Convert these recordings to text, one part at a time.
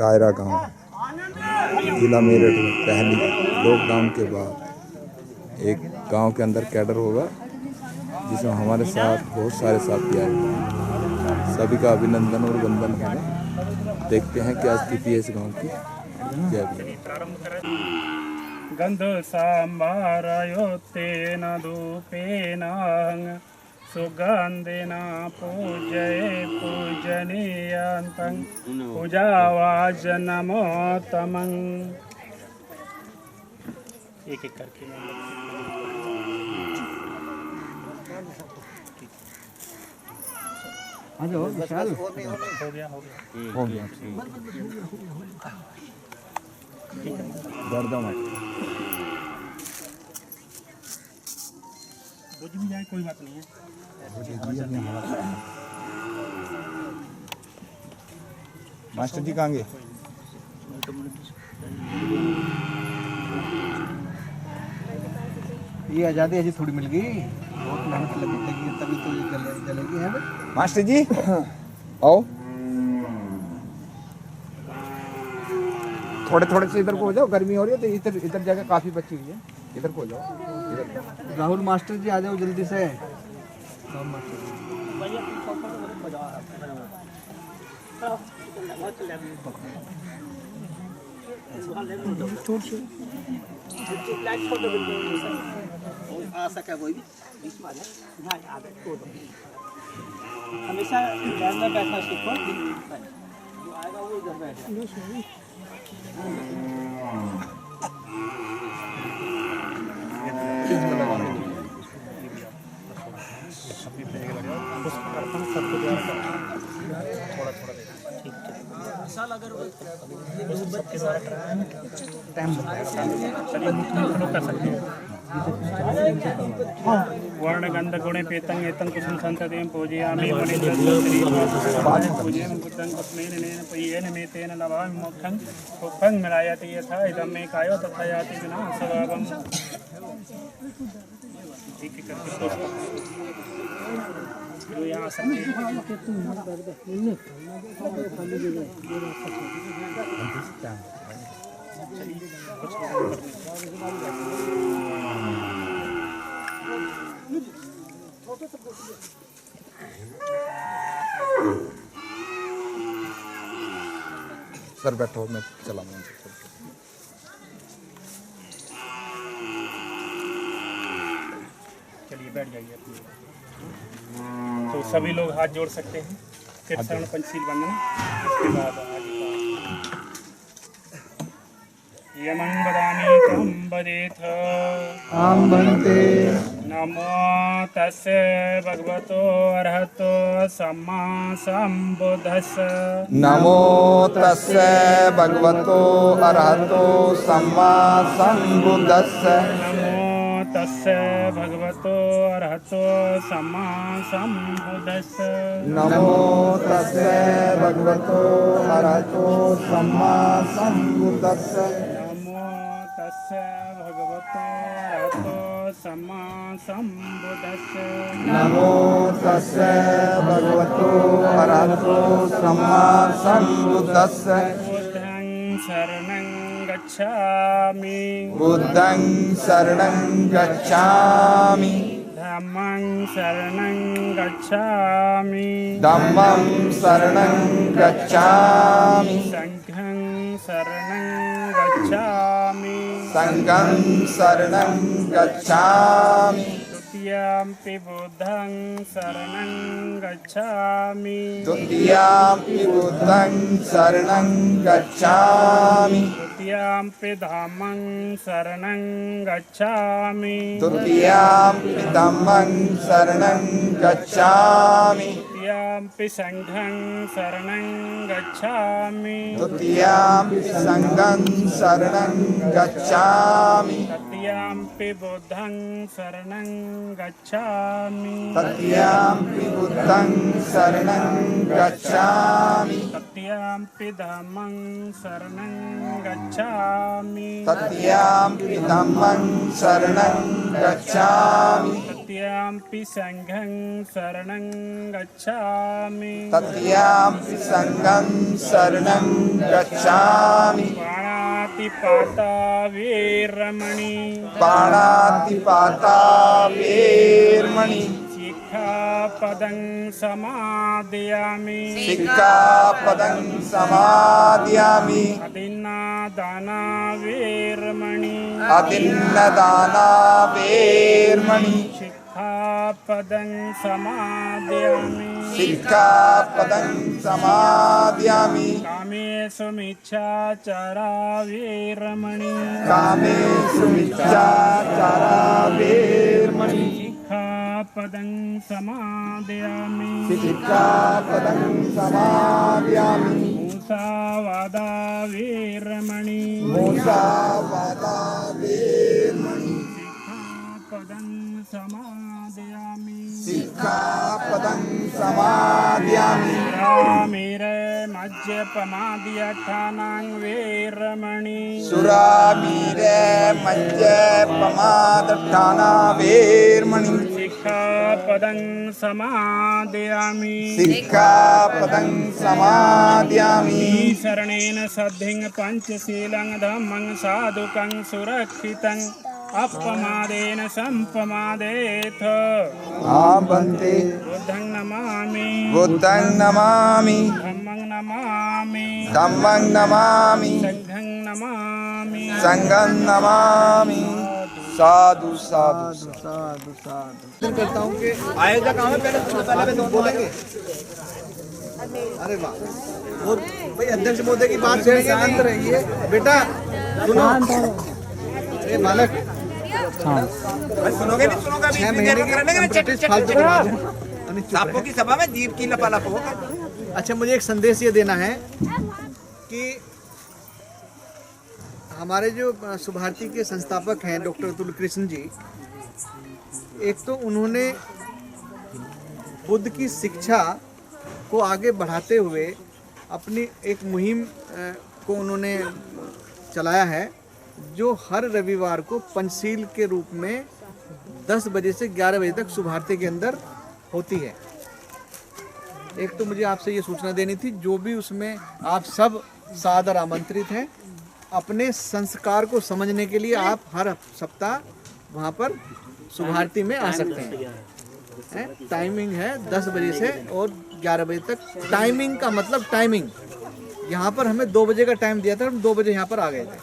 कायरा गांव, जिला मेरठ में पहली लॉकडाउन के बाद एक गांव के अंदर कैडर होगा जिसमें हमारे साथ बहुत सारे साथी आए हैं। सभी का अभिनंदन और वंदन है। देखते हैं क्या स्थिति है इस गांव की। जय भीम। गंध सांबारायो तेन धूपेन सुगंधेन पूजये पूजनीयन्तं पूजावाचनमोत्तमं। एक एक करके विशाल हो गया बुझ भी जाए कोई बात नहीं है। मास्टर जी कहाँ गए? ये आज़ादी अजी थोड़ी मिल गई, बहुत मेहनत लगी तभी तो ये जलेगी है भाई। मास्टर जी आओ, थोड़े थोड़े से इधर को हो जाओ, गर्मी हो रही है तो इधर इधर जगह काफी बची हुई है, इधर को हो जाओ। राहुल मास्टर जी आ जाओ जल्दी से। राहुल मास्टर जी हमेशा लाइन में बैठना सीखो, जो आएगा वो इधर बैठे। वर्ण गंध गुणे पेतं एतं कुसुम संततिं पूजयामि मुनिन्द्रं पूजयं बुद्धं कुस्मेन नेन पय्येन मेतेन लभामि मोक्षं सुखं मिलायति यथा इदं मे कायो तथा याति विनाशभावम्। ठीक है करके जो यहाँ आ सकते सर बैठो, मैं चलाऊंगा। चलिए बैठ जाइए अपनी। तो सभी लोग हाथ जोड़ सकते हैं। फिर शरण पंचशील वंदना, इसके बाद यमं वदामि तं वदेथ। आम बनते नमो तस्य भगवतो अरहतो सम्मा सम्बुद्धस्स। नमो तस्य भगवतो अरहतो सम्मा सम्बुद्धस्स। नमो तस्य भगवतो अरहतो सम्मा सम्बुद्धस्स। नमो तस्य भगवतो अरहतो सम्मा सम्बुद्धस्स। नमो तस्य भगवतो अरहतो सम्मा सम्बुद्धस्स। नमो तस्य भगवतो अरहतो सम्मा सम्बुद्धस्स। बुद्धं शरणं गच्छामि। बुद्धं शरणं गच्छामि। धम्मं शरणं गच्छामि। धम्मं शरणं गच्छामि। संघं शरणं गच्छामि। संघं शरणं गच्छामि। द्वितीयंपि बुद्धं शरणं गच्छामि। द्वितीयंपि बुद्धं शरणं गच्छामि। तृतीयंपि धम्मं शरणं गच्छामि। तृतीयंपि धम्मं शरणं गच्छामि। तृतीयंपि संघं शरणं गच्छामि। तृतीयंपि संघं शरणं गच्छामि। तृतीयंपि बुद्धं शरणं गच्छामि। तृतीयंपि बुद्धं शरणं गच्छामि। तृतीयंपि धम्मं शरणं गच्छामि। तृतीयंपि धम्मं शरणं गच्छामि। तदीयम्पि संघं शरणं गच्छामि तदीयम्पि संघं शरणं गच्छामि पाणातिपाता वेरमणि पाणातिपाता वेरमणि सिक्खापदं समादयामि सिक्खापदं समादयामि अदिन्नादाना वेरमणि अदिन्नदाना वेरमणि सिक्खापदं समादयामि सिक्खापदं समादयामि कामेषु मिच्छाचारा वेरमणि कामेषु मिच्छाचारा वेरमणि सिक्खापदं समादयामि सिक्खापदं समादयामि मुसावादा वेरमणि मुसावादा वेरमणि सिक्खापदं समादयामि सिक्खापदं समादयामि रामेरे मज्जपमादियठानां वेरमणि सुरामीरे मज्जपमादठाना वेरमणि सिक्खापदं समादयामि सिक्खापदं समादयामि शरणेन सद्धिं पंचशीलं धम्मं साधुकं सुरक्षितं अपमादेन संपमादेथ बन्ते बुद्धं नमामि बुद्धं नमामि धम्मं नमामि धम्मं नमामि संघं नमामि संघं नमामि साधु साधु साधु साधु करता हूँ कि आएगा कहाँ है पहले तो बोलेंगे। अरे वाह, और भाई अध्यक्ष महोदय की बात शांत रहिए बेटा, सुनो। अरे बालक, सुनोगे नहीं सुनोगे 6 महीने की apprentice फालतू करवा दूं। यानी चुप आपको रहे। की सभा में जीव की लपालप होगा। अच्छा, मुझे एक संदेश ये देना है कि हमारे जो सुभारती के संस्थापक हैं डॉक्टर अतुल कृष्ण जी, एक तो उन्होंने बुद्ध की शिक्षा को आगे बढ़ाते हुए अपनी एक मुहिम को उन्होंने चलाया है, जो हर रविवार को पंचशील के रूप में 10 बजे से 11 बजे तक सुभारती के अंदर होती है। एक तो मुझे आपसे ये सूचना देनी थी, जो भी उसमें आप सब सादर आमंत्रित हैं। अपने संस्कार को समझने के लिए आप हर सप्ताह वहाँ पर सुभारती में आ सकते हैं। टाइमिंग है 10 बजे से और 11 बजे तक। टाइमिंग का मतलब टाइमिंग, यहाँ पर हमें 2 बजे का टाइम दिया था, हम 2 बजे यहाँ पर आ गए थे।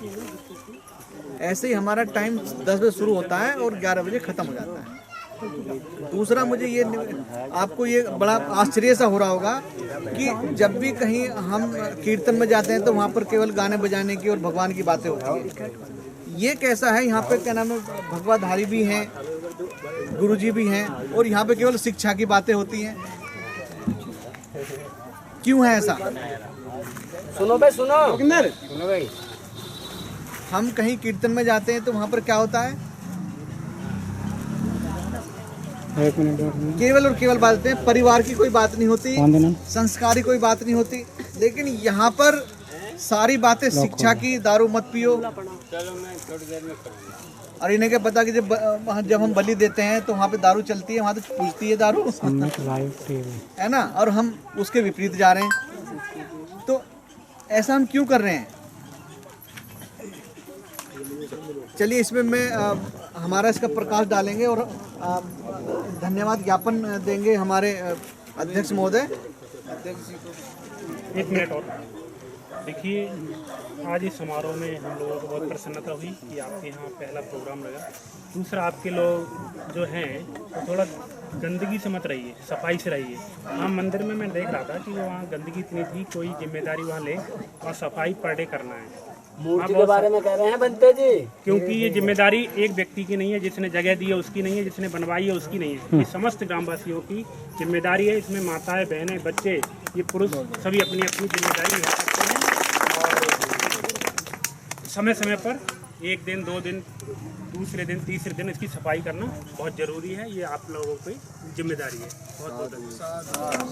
ऐसे ही हमारा टाइम 10 बजे शुरू होता है और 11 बजे ख़त्म हो जाता है। दूसरा, मुझे ये आपको ये बड़ा आश्चर्य सा हो रहा होगा कि जब भी कहीं हम कीर्तन में जाते हैं तो वहाँ पर केवल गाने बजाने की और भगवान की बातें होती हैं। ये कैसा है, यहाँ पे क्या नाम है, भगवाधारी भी हैं, गुरुजी भी हैं, और यहाँ पे केवल शिक्षा की बातें होती हैं। क्यों है ऐसा? सुनो भाई, सुनो भाई, हम कहीं कीर्तन में जाते हैं तो वहाँ पर क्या होता है, केवल और केवल बातें, परिवार की कोई बात नहीं होती, संस्कार की कोई बात नहीं होती। लेकिन यहाँ पर सारी बातें शिक्षा की, दारू मत पियो। और इन्हें क्या पता कि जब हम बलि देते हैं तो वहाँ पे दारू चलती है, वहाँ तो पूछती है दारू, है ना, और हम उसके विपरीत जा रहे हैं। तो ऐसा हम क्यों कर रहे हैं? चलिए, इसमें मैं हमारा इसका प्रकाश डालेंगे और धन्यवाद ज्ञापन देंगे हमारे अध्यक्ष महोदय। एक मिनट और देखिए, आज इस समारोह में हम लोगों को बहुत प्रसन्नता हुई कि आपके यहाँ पहला प्रोग्राम लगा। दूसरा, आपके लोग जो हैं वो थोड़ा गंदगी से मत रहिए, सफाई से रहिए। हाँ, मंदिर में मैं देख रहा था कि वहाँ गंदगी इतनी थी, कोई जिम्मेदारी वहाँ ले और सफाई पर डे करना है। मूर्ति के बारे में कह रहे हैं बनते जी, क्योंकि ये जिम्मेदारी एक व्यक्ति की नहीं है, जिसने जगह दी है उसकी नहीं है, जिसने बनवाई है उसकी नहीं है, ये समस्त ग्रामवासियों की जिम्मेदारी है। इसमें माताएं, बहनें, बच्चे, ये पुरुष सभी अपनी अपनी जिम्मेदारी निभा सकते हैं। और समय समय पर 1 दिन, 2 दिन, दूसरे दिन, तीसरे दिन इसकी सफाई करना बहुत ज़रूरी है। ये आप लोगों की जिम्मेदारी है। बहुत बहुत धन्यवाद।